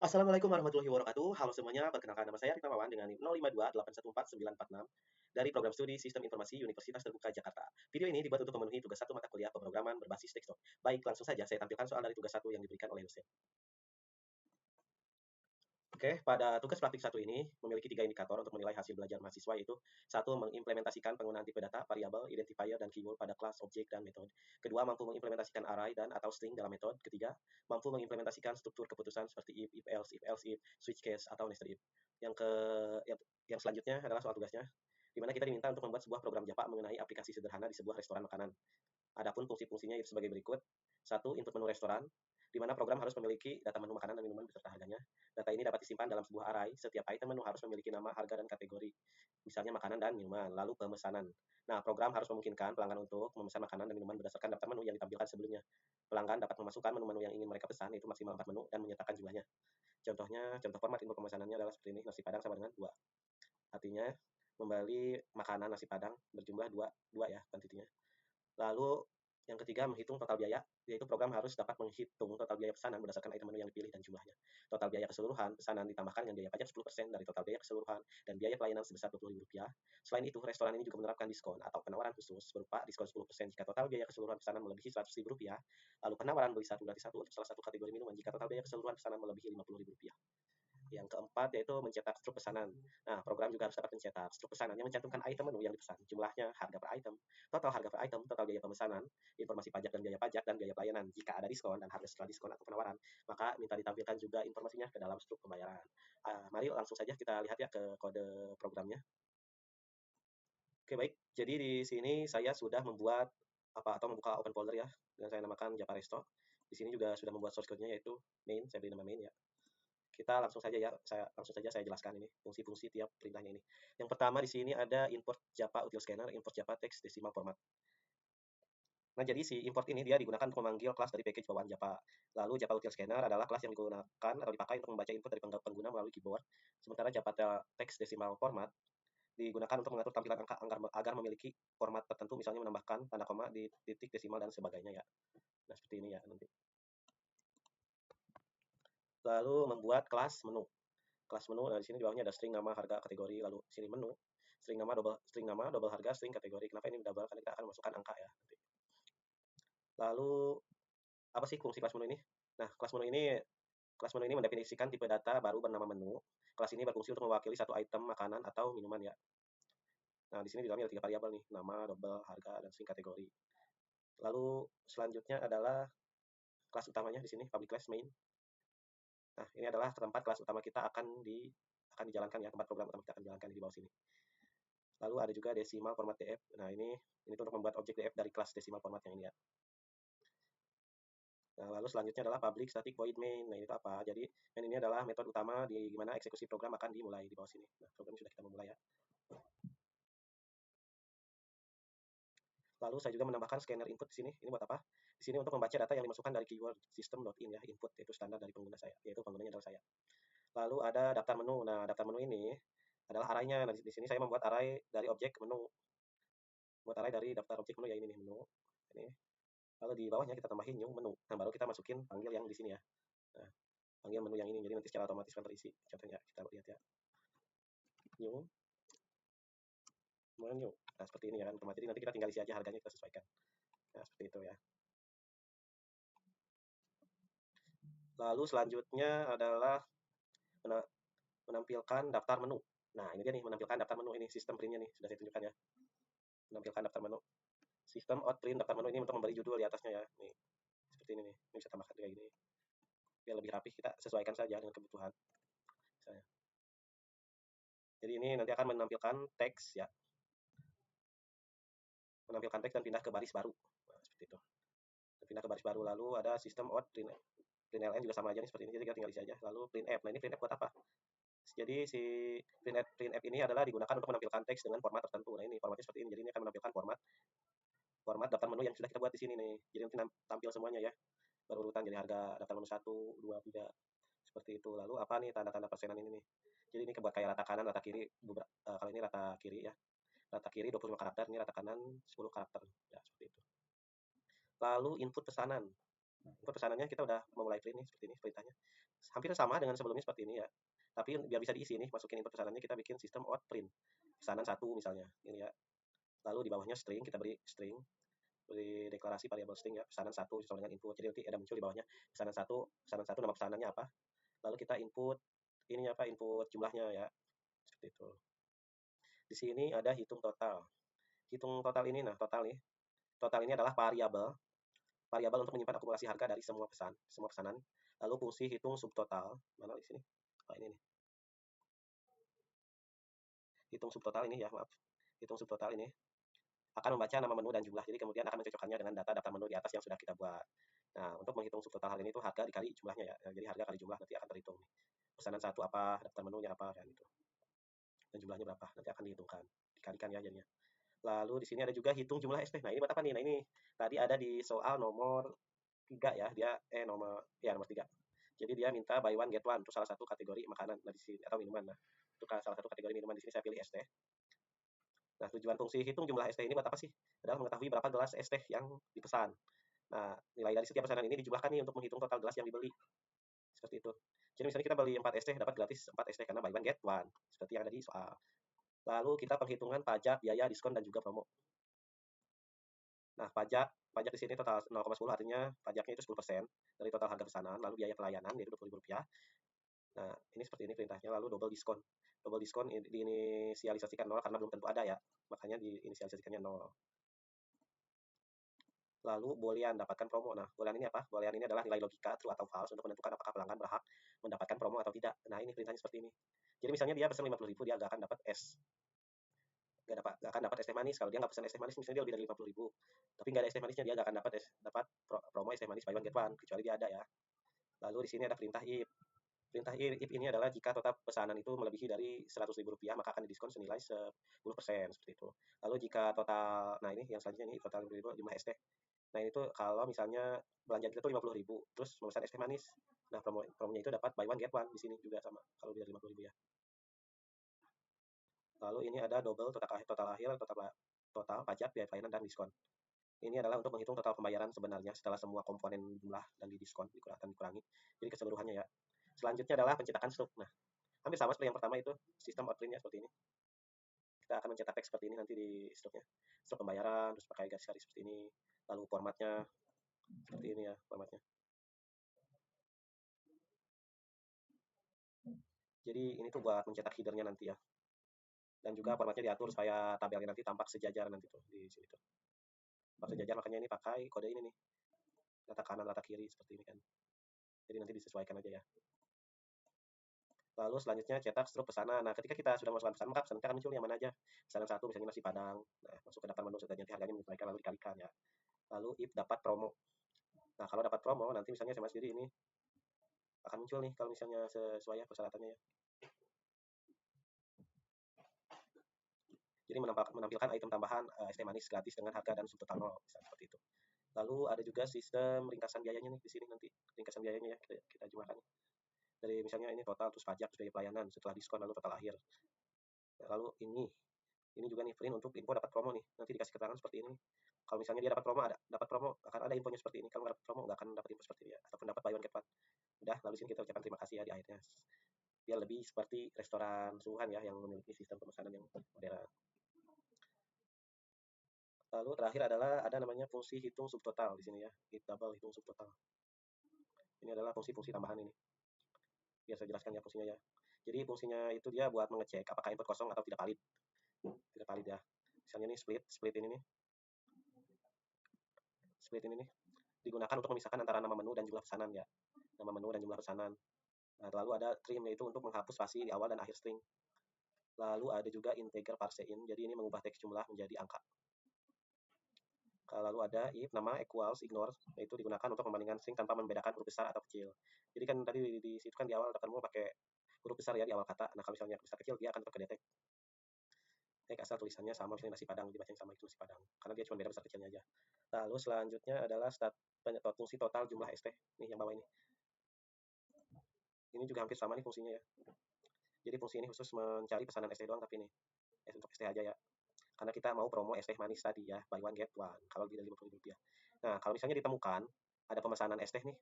Assalamualaikum warahmatullahi wabarakatuh. Halo semuanya, perkenalkan nama saya Rifamawan dengan NIM 0528149946 dari program studi Sistem Informasi Universitas Terbuka Jakarta. Video ini dibuat untuk memenuhi tugas satu mata kuliah pemrograman berbasis desktop. Baik, langsung saja saya tampilkan soal dari tugas satu yang diberikan oleh dosen. Oke, pada tugas praktik satu ini memiliki tiga indikator untuk menilai hasil belajar mahasiswa, yaitu satu, mengimplementasikan penggunaan tipe data, variabel, identifier, dan keyword pada kelas, objek, dan metode. Kedua, mampu mengimplementasikan array dan atau string dalam metode. Ketiga, mampu mengimplementasikan struktur keputusan seperti if else if, switch case, atau nested if. Yang ke yang, yang selanjutnya adalah soal tugasnya, di mana kita diminta untuk membuat sebuah program Java mengenai aplikasi sederhana di sebuah restoran makanan. Adapun fungsi-fungsinya itu sebagai berikut. Satu, input menu restoran, di mana program harus memiliki data menu makanan dan minuman beserta harganya. Data ini dapat disimpan dalam sebuah array. Setiap item menu harus memiliki nama, harga, dan kategori. Misalnya makanan dan minuman. Lalu pemesanan. Nah, program harus memungkinkan pelanggan untuk memesan makanan dan minuman berdasarkan daftar menu yang ditampilkan sebelumnya. Pelanggan dapat memasukkan menu-menu yang ingin mereka pesan, yaitu maksimal 4 menu, dan menyatakan jumlahnya. Contoh format info pemesanannya adalah seperti ini, nasi padang sama dengan 2. Artinya, membeli makanan nasi padang berjumlah 2 ya kuantitinya. Lalu yang ketiga, menghitung total biaya, yaitu program harus dapat menghitung total biaya pesanan berdasarkan item menu yang dipilih dan jumlahnya. Total biaya keseluruhan pesanan ditambahkan dengan biaya pajak 10% dari total biaya keseluruhan dan biaya pelayanan sebesar Rp20.000. Selain itu, restoran ini juga menerapkan diskon atau penawaran khusus berupa diskon 10% jika total biaya keseluruhan pesanan melebihi Rp100.000, lalu penawaran beli satu gratis satu untuk salah satu kategori minuman jika total biaya keseluruhan pesanan melebihi Rp50.000. Yang keempat yaitu mencetak struk pesanan. Nah, program juga harus dapat mencetak struk pesanan yang mencantumkan item menu yang dipesan, jumlahnya, harga per item, total harga per item, total biaya pemesanan, informasi pajak dan biaya pelayanan. Jika ada diskon dan harga setelah diskon atau penawaran, maka minta ditampilkan juga informasinya ke dalam struk pembayaran. Mari langsung saja kita lihat ya ke kode programnya. Oke, baik. Jadi di sini saya sudah membuat atau membuka open folder ya, dan saya namakan Java Resto. Di sini juga sudah membuat source code-nya yaitu main, saya beri nama main ya. Kita langsung saja ya, saya jelaskan ini fungsi-fungsi tiap perintahnya ini. Yang pertama di sini ada import Java util scanner, import Java text decimal format. Nah, jadi si import ini dia digunakan untuk memanggil kelas dari package bawaan Java. Lalu Java util scanner adalah kelas yang digunakan atau dipakai untuk membaca input dari pengguna melalui keyboard. Sementara Java text decimal format digunakan untuk mengatur tampilan angka agar memiliki format tertentu, misalnya menambahkan tanda koma di titik desimal dan sebagainya ya. Nah, seperti ini ya nanti. Lalu membuat kelas menu. Kelas menu, nah di sini di bawahnya ada string nama, harga, kategori, lalu sini menu, string nama, double harga, string kategori. Kenapa ini double? Karena kita akan masukkan angka ya nanti. Lalu apa sih fungsi kelas menu ini? Nah, kelas menu ini mendefinisikan tipe data baru bernama menu. Kelas ini berfungsi untuk mewakili satu item makanan atau minuman ya. Nah, di sini di dalamnya ada 3 variabel nih, nama, double, harga, dan string kategori. Lalu selanjutnya adalah kelas utamanya di sini, public class main. Nah, ini adalah tempat kelas utama kita akan dijalankan ya, tempat program utama kita akan dijalankan di bawah sini. Lalu ada juga decimal format df. Nah, ini untuk membuat objek df dari kelas decimal format yang ini ya. Nah, lalu selanjutnya adalah public static void main. Nah, itu apa? Jadi, main ini adalah metode utama di mana eksekusi program akan dimulai di bawah sini. Nah, program sudah kita memulai ya. Lalu saya juga menambahkan scanner input di sini. Ini buat apa? Di sini untuk membaca data yang dimasukkan dari keyword system.in ya, input itu standar dari pengguna saya, yaitu penggunanya adalah saya. Lalu ada daftar menu. Nah, daftar menu ini adalah array-nya. Nah, di sini saya membuat array dari objek menu. Buat array dari daftar objek menu ya, ini nih menu. Ini. Lalu di bawahnya kita tambahin new menu. Nah, baru kita masukin panggil yang di sini ya. Nah, panggil menu yang ini. Jadi nanti secara otomatis akan terisi. Contohnya kita lihat ya. New menu. Nah, seperti ini ya kan. Jadi nanti kita tinggal isi aja harganya, kita sesuaikan. Nah, seperti itu ya. Lalu selanjutnya adalah menampilkan daftar menu. Nah, ini dia nih menampilkan daftar menu ini, sistem printnya nih, sudah saya tunjukkan ya. Menampilkan daftar menu. Sistem out print daftar menu ini untuk memberi judul di atasnya ya. Nih, seperti ini nih. Ini bisa tambahkan kayak gini. Biar lebih rapi, kita sesuaikan saja dengan kebutuhan. Misalnya. Jadi ini nanti akan menampilkan teks ya. Menampilkan teks dan pindah ke baris baru. Nah, seperti itu. Dan pindah ke baris baru. Lalu ada sistem out print ln juga sama aja nih seperti ini. Jadi kita tinggal isi aja. Lalu printf. Nah, ini printf buat apa? Jadi si printf ini adalah digunakan untuk menampilkan teks dengan format tertentu. Nah, ini formatnya seperti ini. Jadi ini akan menampilkan format daftar menu yang sudah kita buat di sini nih. Jadi nanti tampil semuanya ya. Berurutan jadi harga daftar menu 1, 2, 3 seperti itu. Lalu apa nih tanda-tanda persenan ini nih? Jadi ini buat kayak rata kanan, rata kiri. Kalau ini rata kiri ya. Rata kiri 25 karakter, ini rata kanan 10 karakter. Ya, seperti itu. Lalu input pesanan. Untuk pesanannya kita udah memulai print nih, seperti ini perintahnya. Hampir sama dengan sebelumnya seperti ini ya. Tapi biar bisa diisi nih, masukin input pesanannya kita bikin sistem out print. Pesanan satu misalnya, ini ya. Lalu di bawahnya string, kita beri string, beri deklarasi variabel string ya, pesanan satu sama dengan input. Jadi nanti ada muncul di bawahnya pesanan satu nama pesanannya apa. Lalu kita input ini apa, input jumlahnya ya. Seperti itu. Di sini ada hitung total. Hitung total ini, nah total nih. Total ini adalah variabel untuk menyimpan akumulasi harga dari semua pesanan. Lalu fungsi hitung subtotal, mana di sini? Oh, ini nih. Hitung subtotal ini ya, maaf. Hitung subtotal ini akan membaca nama menu dan jumlah. Jadi kemudian akan mencocokkannya dengan data daftar menu di atas yang sudah kita buat. Nah, untuk menghitung subtotal hal ini itu harga dikali jumlahnya ya. Jadi harga kali jumlah nanti akan terhitung nih. Pesanan satu apa, daftar menunya apa, dan itu. Dan jumlahnya berapa, nanti akan dihitungkan. Dikalikan ya jadinya. Lalu di sini ada juga hitung jumlah ST. Nah, ini buat apa nih? Nah, ini tadi ada di soal nomor 3 ya. Nomor 3. Jadi dia minta buy one get one untuk salah satu kategori makanan nah, di sini atau minuman. Nah, untuk salah satu kategori minuman di sini saya pilih es teh. Nah, tujuan fungsi hitung jumlah es teh ini buat apa sih? Adalah mengetahui berapa gelas es teh yang dipesan. Nah, nilai dari setiap pesanan ini dijumlahkan nih untuk menghitung total gelas yang dibeli. Seperti itu. Jadi misalnya kita beli 4 es teh dapat gratis 4 es teh karena buy one get one. Seperti yang ada di soal. Lalu kita penghitungan pajak, biaya, diskon dan juga promo. Nah, pajak di sini total 0,10 artinya pajaknya itu 10% dari total harga pesanan, lalu biaya pelayanan yaitu Rp20.000. Nah, ini seperti ini perintahnya, lalu double diskon. Double diskon diinisialisasikan 0 karena belum tentu ada ya, makanya diinisialisasikannya 0. Lalu boolean, dapatkan promo. Nah, boolean ini apa? Boolean ini adalah nilai logika true atau false untuk menentukan apakah pelanggan berhak mendapatkan promo atau tidak. Nah, ini perintahnya seperti ini. Jadi misalnya dia pesan 50.000, dia nggak akan dapat nggak akan dapat es teh manis. Kalau dia nggak pesan es teh manis, misalnya dia lebih dari 50.000, tapi nggak ada es teh manisnya, dia nggak akan dapat promo es teh manis buy one get one, kecuali dia ada ya. Lalu di sini ada perintah if. Perintah if ini adalah jika total pesanan itu melebihi dari Rp100.000, maka akan didiskon senilai 10%, seperti itu. Lalu jika total, nah ini yang selanjutnya ini total 50.000 jumlah es teh. Nah itu kalau misalnya belanja kita tuh 50.000, terus memesan es teh manis. Nah promonya itu dapat buy one get one di sini juga sama kalau lebih dari 50.000 ya. Lalu ini ada double total akhir, total pajak, biaya pelayanan dan diskon. Ini adalah untuk menghitung total pembayaran sebenarnya setelah semua komponen jumlah dan didiskon dikurangi. Jadi keseluruhannya ya. Selanjutnya adalah pencetakan struk. Nah, hampir sama seperti yang pertama itu, sistem outprintnya seperti ini. Kita akan mencetak teks seperti ini nanti di struknya. Struk pembayaran, terus pakai garis-garis seperti ini. Lalu formatnya seperti ini ya, formatnya. Jadi ini tuh buat mencetak headernya nanti ya. Dan juga formatnya diatur supaya tabelnya nanti tampak sejajar nanti tuh di sini tuh. Tampak sejajar, makanya ini pakai kode ini nih. Letak kanan, letak kiri seperti ini kan. Jadi nanti disesuaikan aja ya. Lalu selanjutnya cetak struk pesanan. Nah, ketika kita sudah memasukkan pesanan, maka pesanan akan muncul yang mana aja. Pesanan satu misalnya nasi Padang. Nah, masuk ke daftar menu sudah nanti harganya menyesuaikan lalu dikalikan ya. Lalu if dapat promo. Nah, kalau dapat promo nanti misalnya saya sendiri ini akan muncul nih kalau misalnya sesuai ya persyaratannya ya. Jadi menampilkan item tambahan es teh manis gratis dengan harga dan subtotal 0, misalnya seperti itu. Lalu ada juga sistem ringkasan biayanya nih di sini nanti. Ringkasan biayanya ya kita jumlahkan. Dari misalnya ini total terus pajak, biaya pelayanan, setelah diskon lalu total akhir. Nah, lalu ini juga nih print untuk info dapat promo nih. Nanti dikasih keterangan seperti ini. Kalau misalnya dia dapat promo akan ada infonya seperti ini. Kalau nggak dapat promo nggak akan dapat info seperti ini ya. Ataupun dapat buy one get one. Udah, lalu sini kita ucapkan terima kasih ya di akhirnya. Biar lebih seperti restoran suruhan ya yang memiliki sistem pemesanan yang modern. Lalu terakhir adalah ada namanya fungsi hitung subtotal di sini ya. Hit double hitung subtotal. Ini adalah fungsi-fungsi tambahan ini. Biar saya jelaskan ya fungsinya ya. Jadi fungsinya itu dia buat mengecek apakah input kosong atau tidak valid. Tidak valid ya. Misalnya nih split ini nih. Split ini nih digunakan untuk memisahkan antara nama menu dan jumlah pesanan ya. Nama menu dan jumlah pesanan. Nah, lalu ada trim yaitu untuk menghapus spasi di awal dan akhir string. Lalu ada juga integer parseIn, jadi ini mengubah teks jumlah menjadi angka. Lalu ada if nama equals ignore, yaitu digunakan untuk membandingkan string tanpa membedakan huruf besar atau kecil. Jadi kan tadi di situ kan di awal daftarmu pakai huruf besar ya di awal kata. Nah, kalau misalnya besar kecil dia akan terkedetek. Asal tulisannya sama, misalnya nasi Padang dibaca sama itu nasi Padang, karena dia cuma beda besar kecilnya aja. Lalu selanjutnya adalah fungsi total jumlah ST, nih yang bawah ini. Ini juga hampir sama nih fungsinya ya. Jadi fungsi ini khusus mencari pesanan ST doang, tapi ini untuk ST aja ya. Karena kita mau promo es teh manis tadi ya, buy one get one, kalau di 50.000 rupiah. Nah, kalau misalnya ditemukan ada pemesanan es teh nih.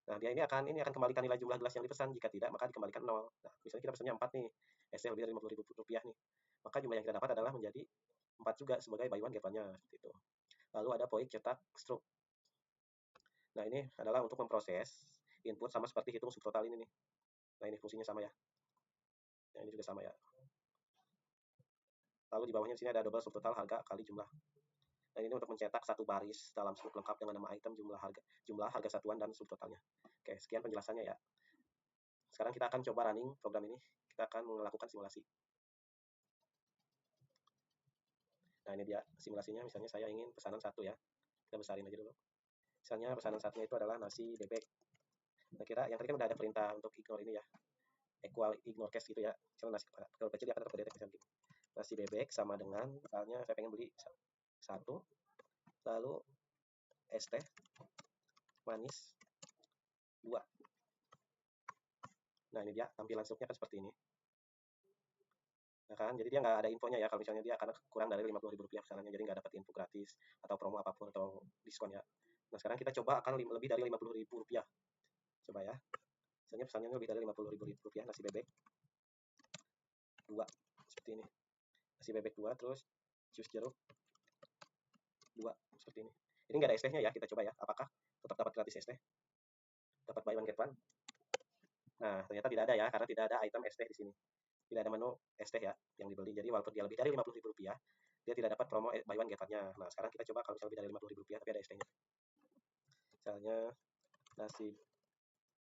Nah, dia ini akan kembalikan nilai jumlah gelas yang dipesan, jika tidak maka dikembalikan 0. Nah, misalnya kita pesannya 4 nih, es teh lebih dari Rp50.000 nih, maka jumlah yang kita dapat adalah menjadi 4 juga sebagai buy one get one-nya, seperti itu. Lalu ada poin cetak stroke. Nah, ini adalah untuk memproses input sama seperti hitung subtotal ini nih. Nah, ini fungsinya sama ya. Nah, ini juga sama ya. Lalu di bawahnya di sini ada double subtotal harga kali jumlah. Nah, ini untuk mencetak satu baris dalam struktur lengkap dengan nama item, jumlah harga satuan dan subtotalnya. Oke, sekian penjelasannya ya. Sekarang kita akan coba running program ini. Kita akan melakukan simulasi. Nah, ini dia simulasinya. Misalnya saya ingin pesanan 1 ya. Kita besarin aja dulu. Misalnya pesanan 1-nya itu adalah nasi bebek. Nah, kira yang tadi kan udah ada perintah untuk ignore ini ya. Equal ignore cash gitu ya. Misalnya nasi kalau kecil dia akan terdetek misalnya gini. Nasi bebek sama dengan misalnya saya pengen beli 1, lalu es teh manis 2. Nah, ini dia tampilan struknya kan seperti ini. Nah, kan, jadi dia nggak ada infonya ya kalau misalnya dia akan kurang dari Rp50.000 pesanannya, jadi nggak dapat info gratis atau promo apapun atau diskon ya. Nah, sekarang kita coba akan lebih dari Rp50.000. Coba ya. Misalnya pesannya lebih dari Rp50.000 nasi bebek 2 seperti ini. Nasi bebek 2 terus jus jeruk 2 seperti ini. Ini nggak ada es tehnya ya, kita coba ya. Apakah tetap dapat gratis es teh? Dapat buy one get one? Nah, ternyata tidak ada ya, karena tidak ada item es teh di sini. Tidak ada menu es teh ya yang dibeli. Jadi walaupun dia lebih dari Rp50.000, dia tidak dapat promo buy one get one-nya. Nah, sekarang kita coba kalau misalnya lebih dari Rp50.000 tapi ada es tehnya. Misalnya nasi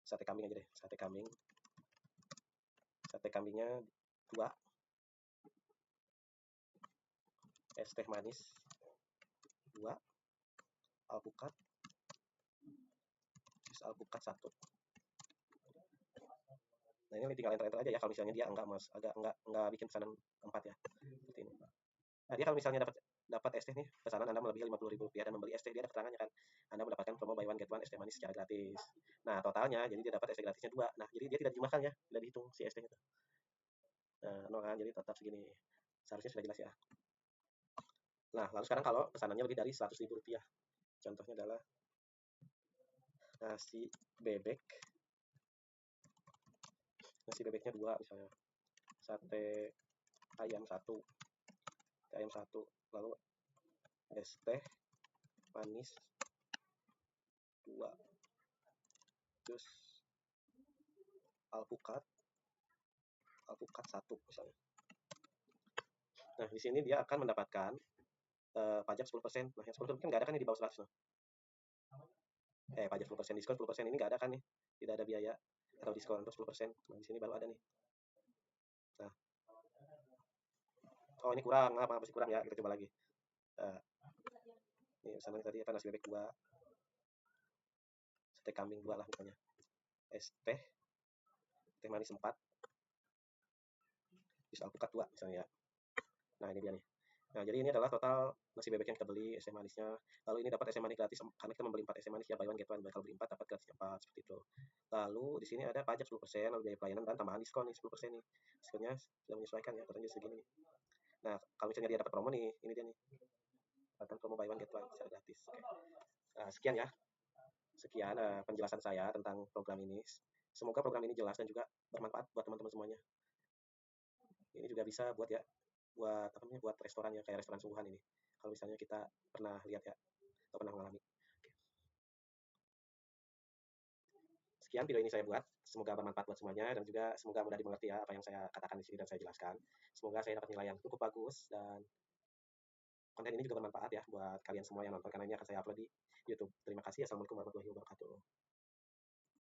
sate kambing aja deh, sate kambing. Sate kambingnya 2. Es teh manis 2. Alpukat. Jus alpukat 1. Nah, ini tinggal enter aja ya kalau misalnya dia enggak bikin pesanan 4 ya. Seperti ini. Nah, dia kalau misalnya dapat es teh nih, pesanan Anda melebihi Rp50.000 dan membeli es teh, dia ada keterangannya kan. Anda mendapatkan promo buy one get one es teh manis secara gratis. Nah, totalnya jadi dia dapat es teh gratisnya 2. Nah, jadi dia tidak dijumlahkan ya, tidak dihitung si es tehnya itu. Nah, 0 kan, jadi tetap segini. Seharusnya sudah jelas ya. Nah, lalu sekarang kalau pesanannya lebih dari Rp100.000. Contohnya adalah nasi bebek. Nasi bebeknya 2 misalnya. Sate ayam 1. Ayam 1. Lalu es teh manis 2. Jus alpukat 1 misalnya. Nah, di sini dia akan mendapatkan pajak 10%. Nah, yang 10% kan nggak ada kan di bawah 100. Pajak 10%, diskon 10% ini nggak ada kan nih. Tidak ada biaya atau diskon untuk 10%. Nah, di sini baru ada nih. Nah. Oh, ini kurang. Apa masih kurang ya? Kita coba lagi. Ini pesanan tadi apa, nasi bebek 2. Sate kambing 2 lah misalnya. Es teh manis 4. Jus alpukat 2 misalnya ya. Nah, ini dia nih. Nah, jadi ini adalah total nasi bebek yang kita beli, es teh manisnya. Lalu ini dapat es teh manis gratis karena kita membeli 4 es teh manis ya, buy one get one. Kalau beli 4 dapat gratis 4 seperti itu. Lalu di sini ada pajak 10%, lalu biaya pelayanan dan tambahan diskon nih 10% nih. Diskonnya sudah menyesuaikan ya, totalnya segini nih. Nah, kalau misalnya dia dapat promo nih, ini dia nih. Dapat promo buy one get one secara gratis. Oke. Nah, sekian ya. Sekian penjelasan saya tentang program ini. Semoga program ini jelas dan juga bermanfaat buat teman-teman semuanya. Ini juga bisa buat ya, buat apa namanya, buat restoran ya, kayak restoran sungguhan ini. Kalau misalnya kita pernah lihat ya, atau pernah mengalami. Sekian video ini saya buat, semoga bermanfaat buat semuanya dan juga semoga mudah dimengerti ya apa yang saya katakan di sini dan saya jelaskan. Semoga saya dapat nilai yang cukup bagus dan konten ini juga bermanfaat ya buat kalian semua yang nonton karena ini akan saya upload di YouTube. Terima kasih. Assalamualaikum warahmatullahi wabarakatuh.